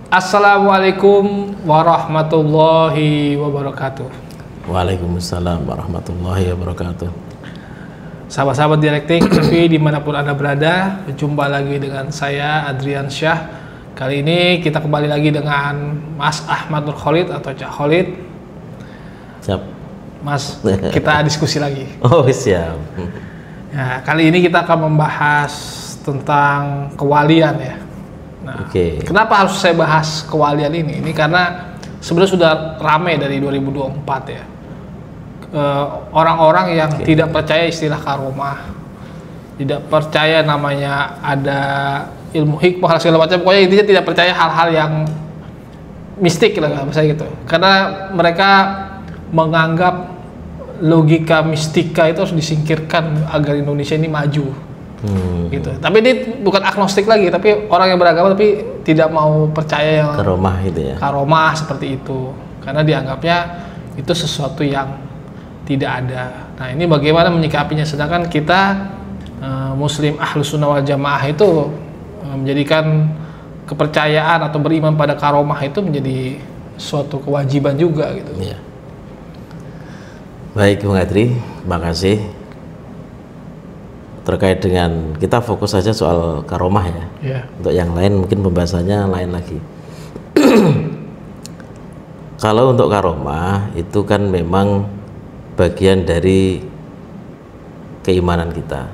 Assalamualaikum warahmatullahi wabarakatuh. Waalaikumsalam warahmatullahi wabarakatuh. Sahabat-sahabat Dialektik TV dimanapun Anda berada, berjumpa lagi dengan saya Adrian Syah. Kali ini kita kembali lagi dengan Mas Ahmad Nur Khalid atau Cak Khalid. Siap. Mas, kita diskusi lagi. Oh siap. Ya, kali ini kita akan membahas tentang kewalian ya. Nah, Kenapa harus saya bahas kewalian ini? Ini karena sebenarnya sudah ramai dari 2024 ya. Orang-orang yang tidak percaya istilah karomah, tidak percaya namanya ada ilmu hikmah segala macam. Pokoknya intinya tidak percaya hal-hal yang mistik lah, misalnya gitu. Karena mereka menganggap logika mistika itu harus disingkirkan agar Indonesia ini maju. Gitu. Tapi ini bukan agnostik lagi, tapi orang yang beragama tapi tidak mau percaya yang karomah itu ya. Karomah seperti itu, karena dianggapnya itu sesuatu yang tidak ada. Nah, ini bagaimana menyikapinya? Sedangkan kita Muslim Ahlus Sunnah wal Jamaah itu menjadikan kepercayaan atau beriman pada karomah itu menjadi suatu kewajiban juga gitu. Ya. Baik Bung Adri, makasih. Terkait dengan kita fokus saja soal karomah ya. Yeah. Untuk yang lain mungkin pembahasannya lain lagi. Kalau untuk karomah itu kan memang bagian dari keimanan kita,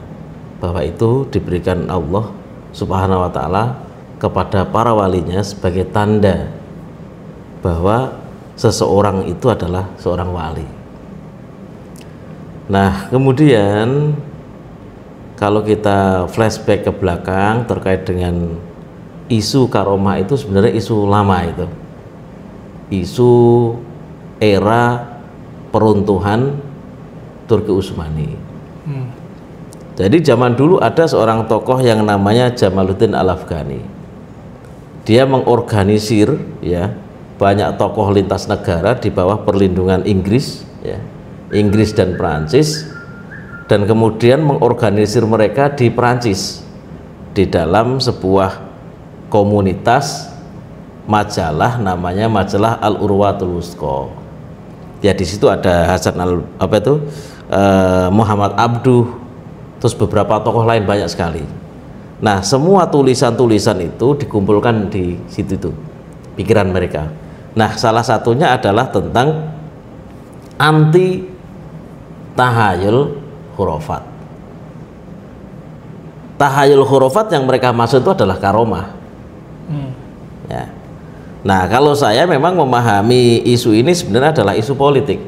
bahwa itu diberikan Allah Subhanahu wa Ta'ala kepada para walinya sebagai tanda bahwa seseorang itu adalah seorang wali. Nah, kemudian kalau kita flashback ke belakang terkait dengan isu karomah itu sebenarnya isu lama itu. Isu era peruntuhan Turki Utsmani. Jadi zaman dulu ada seorang tokoh yang namanya Jamaluddin Al-Afghani. Dia mengorganisir ya banyak tokoh lintas negara di bawah perlindungan Inggris ya. Inggris dan Prancis, dan kemudian mengorganisir mereka di Prancis di dalam sebuah komunitas majalah namanya majalah Al-Urwatul Wusqa. Ya di situ ada Hasan Muhammad Abduh, terus beberapa tokoh lain banyak sekali. Nah, semua tulisan-tulisan itu dikumpulkan di situ tuh, pikiran mereka. Nah, salah satunya adalah tentang anti tahayul khurafat. Tahayul khurafat yang mereka maksud itu adalah karomah. Ya. Nah, kalau saya memang memahami isu ini sebenarnya adalah isu politik.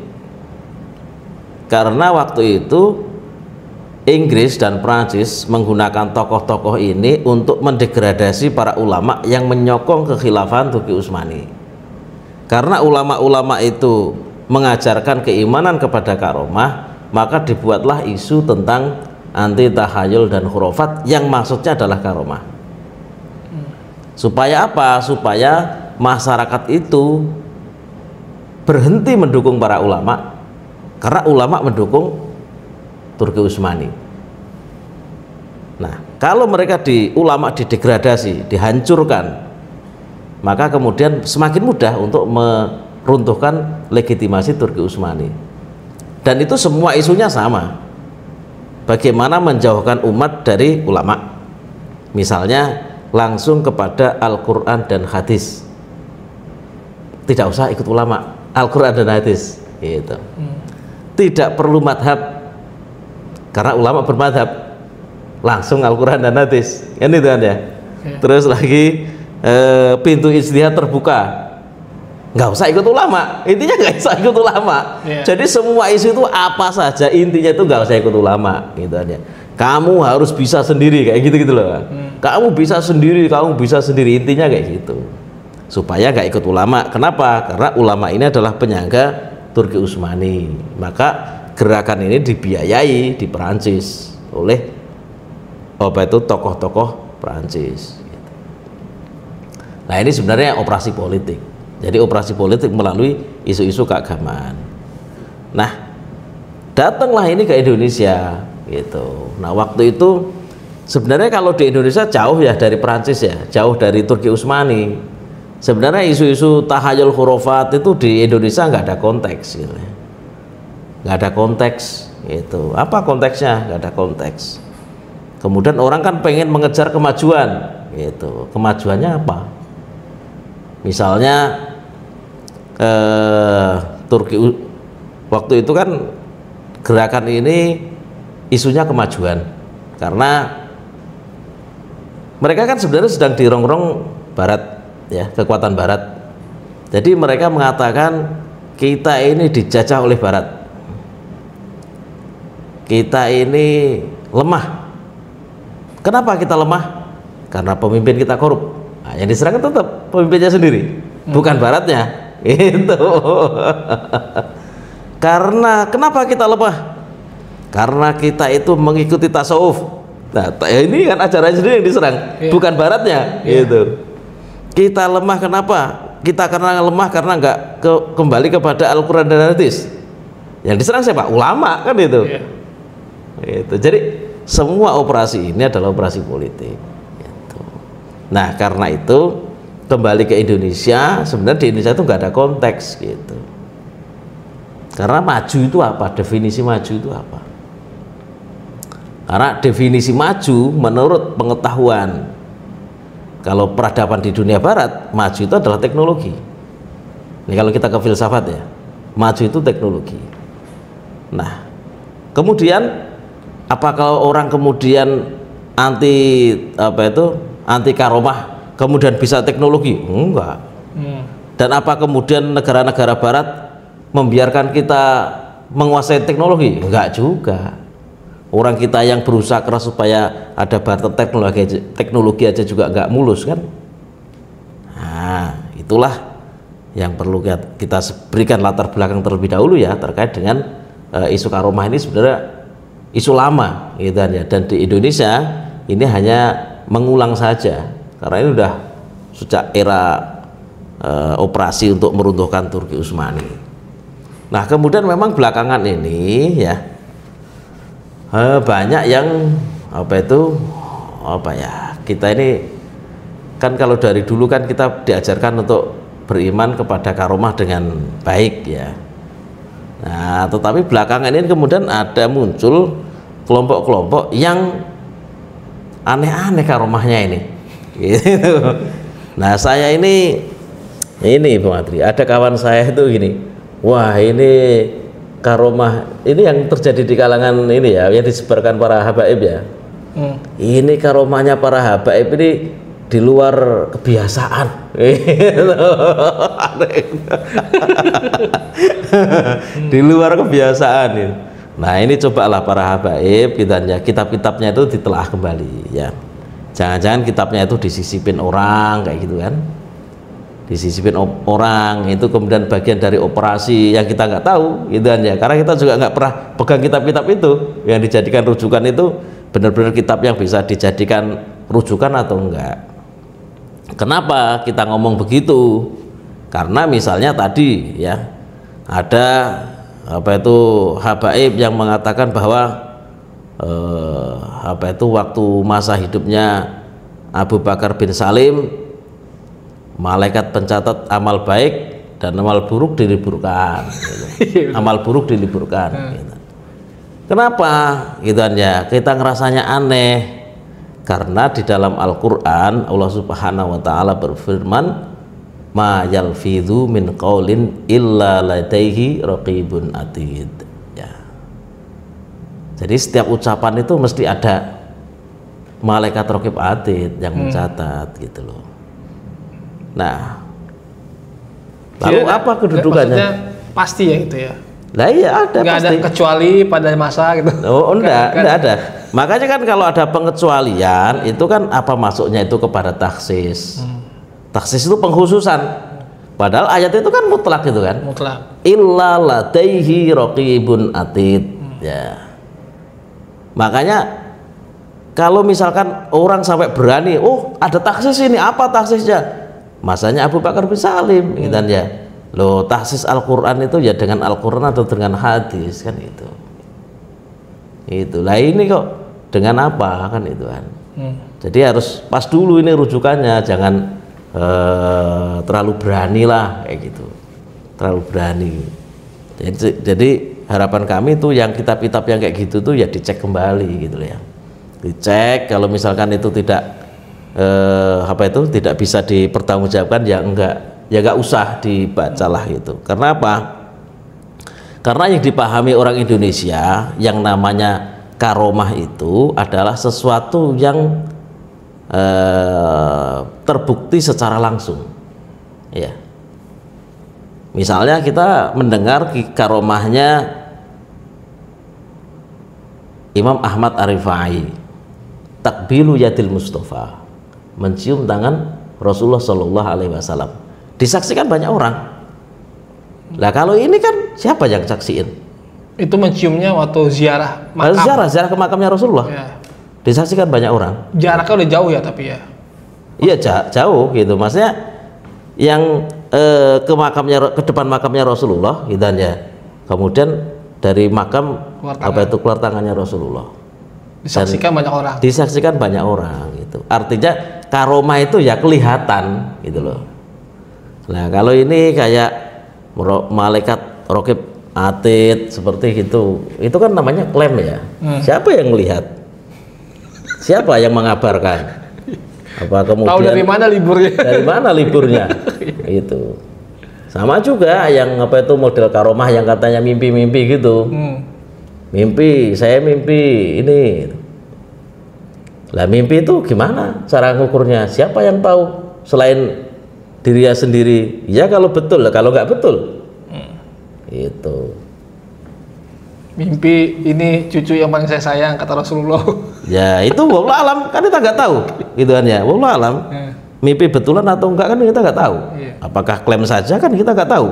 Karena waktu itu Inggris dan Prancis menggunakan tokoh-tokoh ini untuk mendegradasi para ulama yang menyokong kekhilafahan Turki Utsmani. Karena ulama-ulama itu mengajarkan keimanan kepada karomah, maka dibuatlah isu tentang anti tahayul dan khurafat yang maksudnya adalah karomah. Supaya apa? Supaya masyarakat itu berhenti mendukung para ulama, karena ulama mendukung Turki Utsmani. Nah, kalau mereka ulama didegradasi, dihancurkan, maka kemudian semakin mudah untuk meruntuhkan legitimasi Turki Utsmani. Dan itu semua isunya sama, bagaimana menjauhkan umat dari ulama, misalnya langsung kepada Al-Quran dan hadis, tidak usah ikut ulama, Al-Quran dan hadis gitu. Tidak perlu madhab, karena ulama bermadhab, langsung Al-Quran dan hadis kan itu kan ya. Terus lagi pintu ijtihad terbuka, nggak usah ikut ulama, intinya nggak usah ikut ulama. Jadi semua isu itu apa saja intinya itu nggak usah ikut ulama gitu aja. Kamu harus bisa sendiri kayak gitu loh. Kamu bisa sendiri, intinya kayak gitu. Supaya nggak ikut ulama. Kenapa? Karena ulama ini adalah penyangga Turki Utsmani. Maka gerakan ini dibiayai di Perancis oleh tokoh-tokoh Perancis. Nah, ini sebenarnya operasi politik. Jadi operasi politik melalui isu-isu keagamaan. Nah, datanglah ini ke Indonesia gitu. Nah, waktu itu sebenarnya kalau di Indonesia jauh ya dari Perancis ya, jauh dari Turki Utsmani. Sebenarnya isu-isu tahayul khurafat itu di Indonesia nggak ada konteks gitu. Nggak ada konteks itu. Apa konteksnya? Nggak ada konteks. Kemudian orang kan pengen mengejar kemajuan gitu. Kemajuannya apa? Misalnya Turki waktu itu kan gerakan ini isunya kemajuan karena mereka kan sebenarnya sedang dirongrong barat ya, kekuatan barat. Jadi mereka mengatakan kita ini dijajah oleh barat, kita ini lemah. Kenapa kita lemah? Karena pemimpin kita korup. Nah, yang diserang tetap pemimpinnya sendiri, bukan baratnya. Itu karena kenapa kita lemah? Karena kita itu mengikuti tasawuf. Nah, ini kan ajarannya sendiri yang diserang, bukan baratnya. Gitu. Kita lemah kenapa? Kita karena lemah karena nggak kembali kepada Al-Quran dan Hadis. Yang diserang siapa? Ulama kan itu. Itu. Jadi semua operasi ini adalah operasi politik. Gitu. Nah karena itu kembali ke Indonesia, sebenarnya di Indonesia itu nggak ada konteks gitu. Karena maju itu apa? Definisi maju itu apa? Karena definisi maju menurut pengetahuan, kalau peradaban di dunia barat, maju itu adalah teknologi. Ini kalau kita ke filsafat ya, maju itu teknologi. Nah, kemudian apa kalau orang kemudian anti karomah, kemudian bisa teknologi? Enggak. Dan apa kemudian negara-negara barat membiarkan kita menguasai teknologi? Enggak juga. Orang kita yang berusaha keras supaya ada barter teknologi aja juga nggak mulus kan. Nah itulah yang perlu kita berikan latar belakang terlebih dahulu ya terkait dengan isu karomah ini sebenarnya isu lama gitu ya. Dan di Indonesia ini hanya mengulang saja karena ini udah sejak era operasi untuk meruntuhkan Turki Utsmani. Nah kemudian memang belakangan ini ya banyak yang kita ini kan kalau dari dulu kan kita diajarkan untuk beriman kepada karomah dengan baik ya. Nah tetapi belakangan ini kemudian ada muncul kelompok-kelompok yang aneh-aneh karomahnya ini gitu. Nah saya ini Bung Adri, ada kawan saya itu gini, wah ini karomah ini yang terjadi di kalangan ini ya, yang disebarkan para habaib ya. Ini karomahnya para habaib ini di luar kebiasaan. Di luar kebiasaan ini. Nah ini cobalah para habaib kitab-kitabnya itu ditelaah kembali ya. Jangan-jangan kitabnya itu disisipin orang kayak gitu kan. Disisipin orang itu kemudian bagian dari operasi yang kita nggak tahu gitu kan ya, karena kita juga nggak pernah pegang kitab-kitab itu yang dijadikan rujukan itu benar-benar kitab yang bisa dijadikan rujukan atau enggak. Kenapa kita ngomong begitu? Karena misalnya tadi ya ada habaib yang mengatakan bahwa waktu masa hidupnya Abu Bakar bin Salim malaikat pencatat amal baik dan amal buruk diliburkan gitu. Amal buruk diliburkan gitu. Kenapa gitu ya, kita ngerasanya aneh karena di dalam Al-Quran Allah Subhanahu wa ta'ala berfirman ma yalfidhu min qaulin illa ladaihi raqibun atid ya. Jadi setiap ucapan itu mesti ada malaikat raqib atid yang mencatat gitu loh. Nah, lalu apa kedudukannya? Maksudnya pasti ya itu ya. Lah iya ada nggak pasti. ada kecuali pada masa gitu. Oh enggak ada. Makanya kan kalau ada pengecualian itu kan apa masuknya itu kepada taksis. Taksis itu pengkhususan. Padahal ayat itu kan mutlak gitu kan. Mutlak. Illa ladaihi raqibun atid. Ya. Makanya kalau misalkan orang sampai berani, oh ada taksis ini, apa taksisnya? Masanya Abu Bakar bin Salim gitu kan ya. Loh, taksis Al-Qur'an itu ya dengan Al-Qur'an atau dengan hadis kan itu. Itulah ini kok dengan apa kan itu kan. Jadi harus pas dulu ini rujukannya, jangan terlalu berani lah kayak gitu, terlalu berani. Jadi harapan kami tuh yang kitab-kitab yang kayak gitu tuh ya dicek kembali gitu ya, dicek. Kalau misalkan itu tidak tidak bisa dipertanggungjawabkan ya enggak usah dibacalah gitu. Karena apa? Karena yang dipahami orang Indonesia yang namanya karomah itu adalah sesuatu yang terbukti secara langsung ya. Misalnya kita mendengar karomahnya Imam Ahmad Ar-Rifai, takbilu yadil Mustafa, mencium tangan Rasulullah Shallallahu Alaihi Wasallam, disaksikan banyak orang. Lah kalau ini kan siapa yang saksiin? Itu menciumnya waktu ziarah makam. Ziarah ke makamnya Rasulullah ya. Disaksikan banyak orang. Jaraknya udah jauh ya tapi ya. Iya jauh gitu, maksudnya yang ke depan makamnya Rasulullah gitu ya. Kemudian dari makam keluar tangannya Rasulullah. Disaksikan banyak orang. Disaksikan banyak orang gitu. Artinya karomah itu ya kelihatan gitu loh. Nah, kalau ini kayak malaikat rokib atid seperti gitu, itu kan namanya klaim ya. Siapa yang melihat? Siapa yang mengabarkan? Apa kemudian tahu dari mana liburnya? Dari mana liburnya? Itu sama juga yang model karomah yang katanya mimpi-mimpi gitu. Mimpi, saya mimpi ini. Lah mimpi itu gimana cara ngukurnya? Siapa yang tahu selain dirinya sendiri? Ya kalau betul, kalau nggak betul itu. Mimpi ini cucu yang paling saya sayang kata Rasulullah. Ya itu wallah alam, kan kita nggak tahu gitu kan ya, wallah alam. Mimpi betulan atau enggak kan kita nggak tahu. Apakah klaim saja kan kita nggak tahu.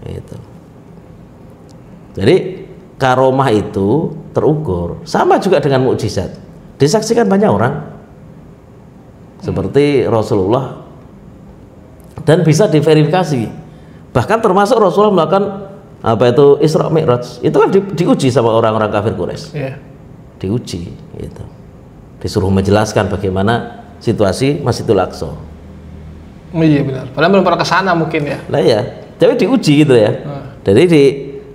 Itu. Jadi karomah itu terukur, sama juga dengan mukjizat, disaksikan banyak orang seperti Rasulullah dan bisa diverifikasi. Bahkan termasuk Rasulullah melakukan Isra Mi'raj, itu kan diuji sama orang-orang kafir Quraisy. Diuji gitu. Disuruh menjelaskan bagaimana situasi Masjidil Aqsa. Iya benar. Padahal belum pernah ke sana mungkin ya. Lah ya, tapi diuji gitu ya. Jadi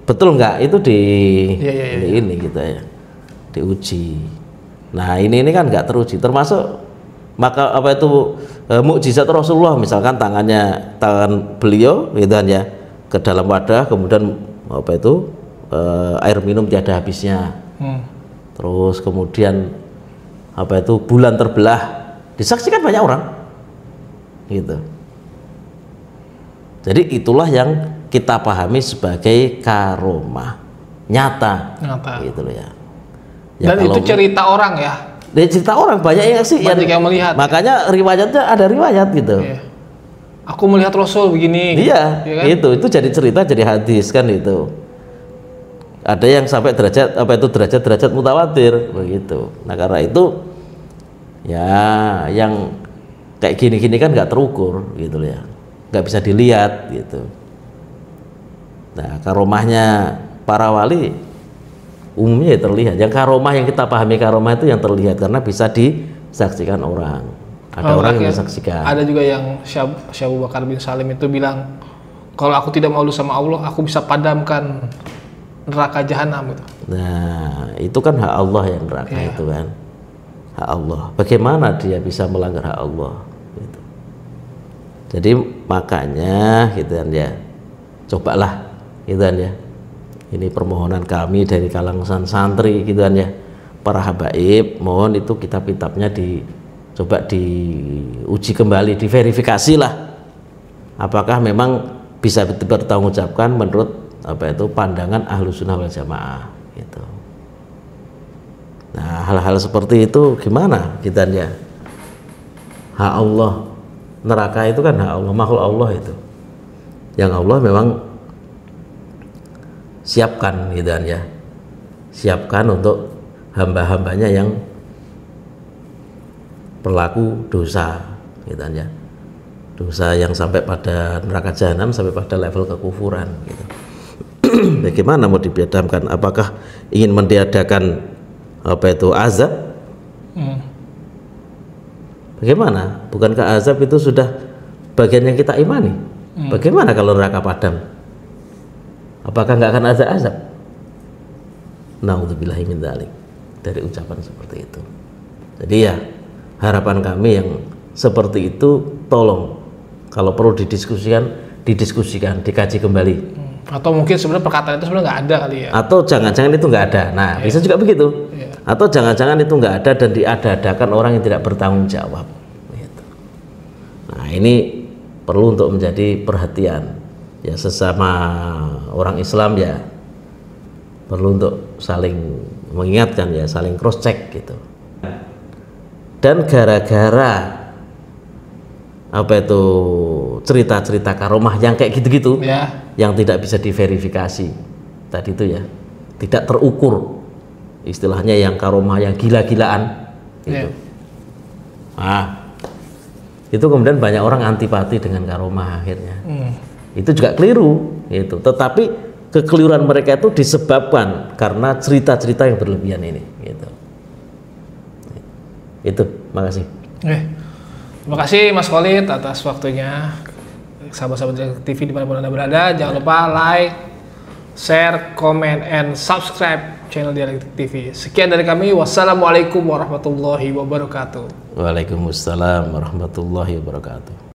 betul nggak itu di ini gitu ya. Diuji. Nah, ini kan nggak teruji. Termasuk maka mukjizat Rasulullah, misalkan tangan beliau gitu kan ya, ke dalam wadah, kemudian air minum tiada habisnya. Terus kemudian bulan terbelah, disaksikan banyak orang gitu. Jadi itulah yang kita pahami sebagai karomah nyata. Gitu loh ya. Dan itu cerita orang ya. Dari cerita orang banyak yang melihat. Makanya riwayatnya ada riwayat gitu. Aku melihat Rasul begini. Iya, ya kan? itu jadi cerita, jadi hadis kan itu. Ada yang sampai derajat mutawatir begitu. Nah karena itu ya yang kayak gini-gini kan nggak terukur gitu ya, nggak bisa dilihat gitu. Nah karomahnya para wali umumnya ya terlihat. Yang karomah yang kita pahami karomah itu yang terlihat karena bisa disaksikan orang. Ada orang yang disaksikan. Ada juga yang Syekh Abu Bakar bin Salim itu bilang, kalau aku tidak malu sama Allah, aku bisa padamkan neraka jahanam gitu. Nah itu kan hak Allah yang neraka itu kan, hak Allah. Bagaimana dia bisa melanggar hak Allah gitu. Jadi makanya gitu kan ya, cobalah gitu kan ya, ini permohonan kami dari kalangan santri gitu kan ya, para habaib, mohon itu kitab-kitabnya coba diuji kembali, diverifikasi lah apakah memang bisa bertanggungjawabkan menurut pandangan Ahlus Sunnah wal Jamaah gitu. Nah hal-hal seperti itu gimana kita ya, hak Allah, neraka itu kan hak Allah, makhluk Allah itu yang Allah memang siapkan gitu kan ya, siapkan untuk hamba-hambanya yang pelaku dosa gitu kan ya, dosa yang sampai pada neraka jahanam, sampai pada level kekufuran gitu. Bagaimana mau dibiadamkan? Apakah ingin mentiadakan azab? Bagaimana? Bukankah azab itu sudah bagian yang kita imani? Bagaimana kalau neraka padam? Apakah nggak akan ada azab? Naudzubillahi min dzalik, dari ucapan seperti itu. Jadi ya, harapan kami yang seperti itu, tolong kalau perlu didiskusikan, dikaji kembali. Atau mungkin sebenarnya perkataan itu sebenarnya nggak ada kali ya. Atau jangan-jangan itu nggak ada. Nah, bisa juga begitu. Atau jangan-jangan itu nggak ada dan diada-adakan orang yang tidak bertanggung jawab. Gitu. Nah, ini perlu untuk menjadi perhatian ya, sesama orang Islam ya, perlu untuk saling mengingatkan ya, saling cross check gitu. Dan gara-gara apa itu cerita-cerita karomah yang kayak gitu-gitu yang tidak bisa diverifikasi tadi itu ya, tidak terukur, istilahnya yang karomah yang gila-gilaan gitu. Nah, itu kemudian banyak orang antipati dengan karomah akhirnya. Itu juga keliru gitu. Tetapi kekeliruan mereka itu disebabkan karena cerita-cerita yang berlebihan ini gitu. Itu, makasih. Terima kasih Mas Khalid atas waktunya. Sahabat-sahabat Dialektik TV dimanapun Anda berada, jangan lupa like, share, comment, and subscribe channel Dialektik TV. Sekian dari kami. Wassalamualaikum warahmatullahi wabarakatuh. Waalaikumsalam warahmatullahi wabarakatuh.